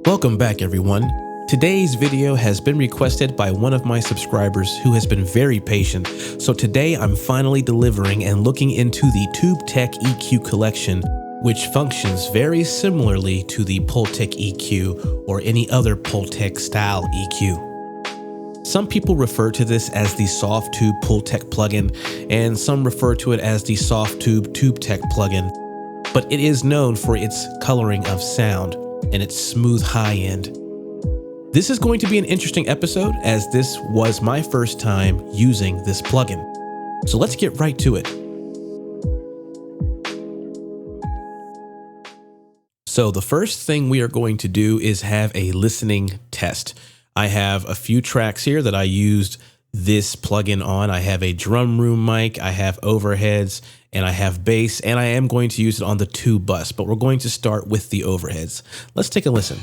Welcome back, everyone. Today's video has been requested by one of my subscribers who has been very patient. So today I'm finally delivering and looking into the TubeTech EQ collection, which functions very similarly to the Pultec EQ or any other Pultec style EQ. Some people refer to this as the Softube Pultec plugin, and some refer to it as the Softube TubeTech plugin, but it is known for its coloring of sound and its smooth high end. This is going to be an interesting episode, as this was my first time using this plugin. So let's get right to it. So the first thing we are going to do is have a listening test. I have a few tracks here that I used this plugin on. I have a drum room mic, I have overheads, and I have bass, and I am going to use it on the tube bus, but we're going to start with the overheads. Let's take a listen.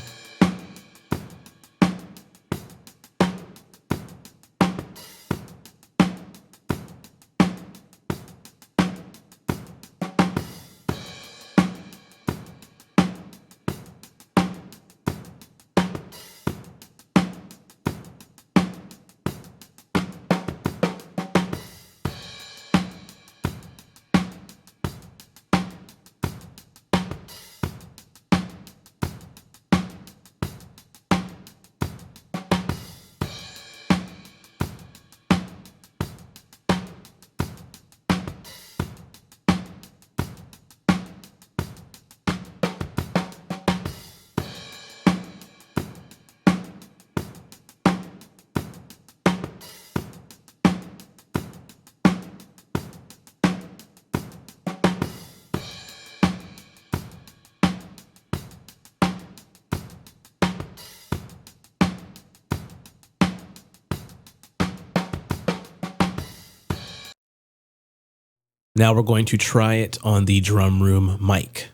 Now we're going to try it on the drum room mic.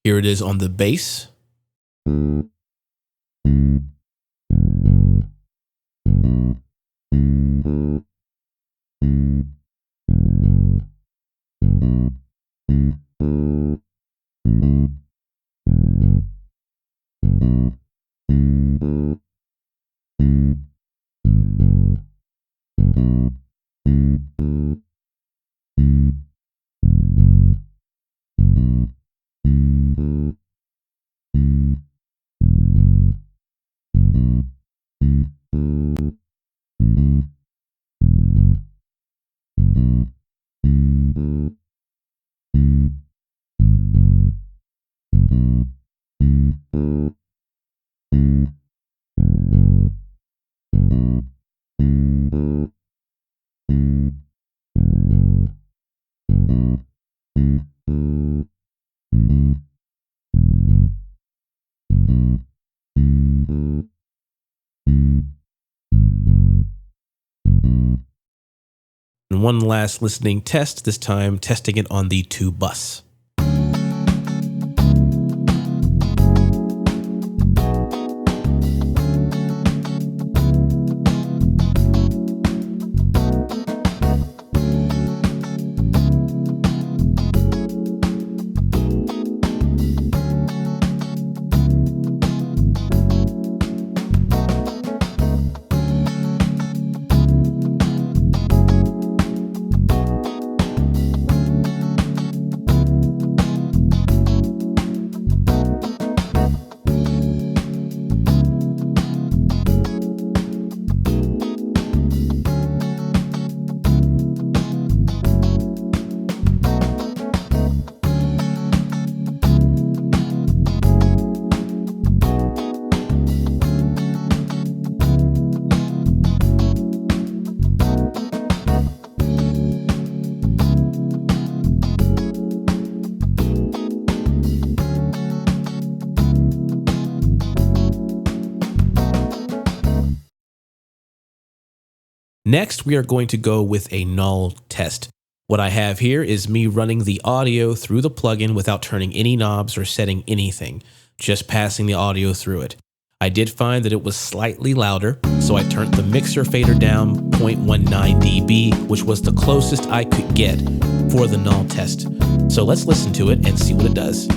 Here it is on the bass. And one last listening test, this time testing it on the tube bus. Next, we are going to go with a null test. What I have here is me running the audio through the plugin without turning any knobs or setting anything, just passing the audio through it. I did find that it was slightly louder, so I turned the mixer fader down 0.19 dB, which was the closest I could get for the null test. So let's listen to it and see what it does.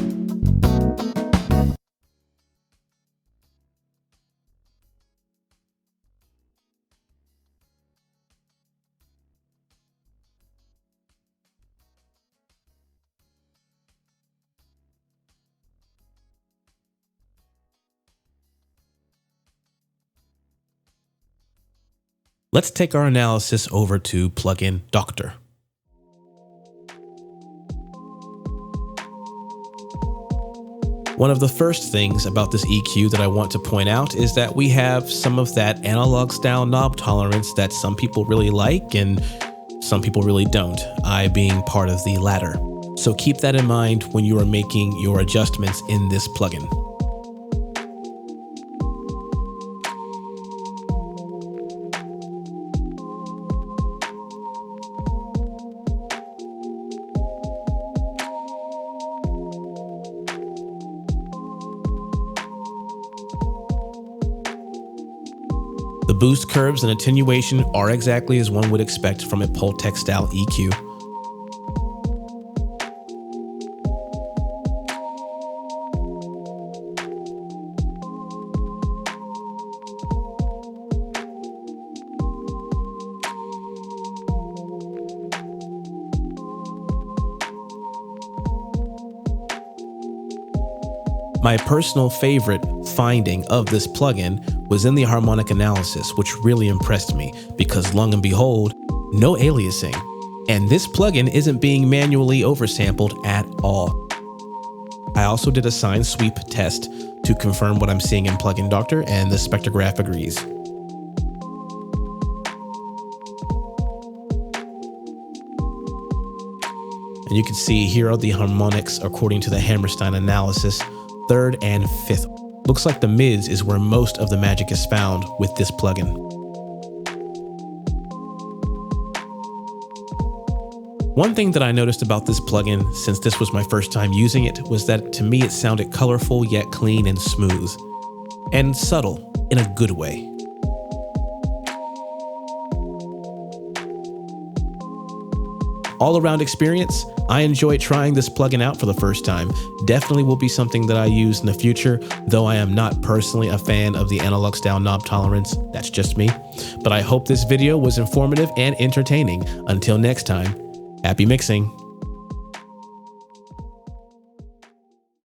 Let's take our analysis over to plugin Doctor. One of the first things about this EQ that I want to point out is that we have some of that analog style knob tolerance that some people really like and some people really don't, I being part of the latter. So keep that in mind when you are making your adjustments in this plugin. The boost curves and attenuation are exactly as one would expect from a Pultec style EQ. My personal favorite finding of this plugin was in the harmonic analysis, which really impressed me because lo and behold, no aliasing. And this plugin isn't being manually oversampled at all. I also did a sine sweep test to confirm what I'm seeing in plugin Doctor, and the spectrograph agrees. And you can see here are the harmonics according to the Hammerstein analysis, 3rd and 5th. Looks like the mids is where most of the magic is found with this plugin. One thing that I noticed about this plugin, since this was my first time using it, was that to me it sounded colorful yet clean and smooth, and subtle in a good way. All around experience, I enjoyed trying this plugin out for the first time. Definitely will be something that I use in the future, though I am not personally a fan of the analog style knob tolerance. That's just me. But I hope this video was informative and entertaining. Until next time, happy mixing.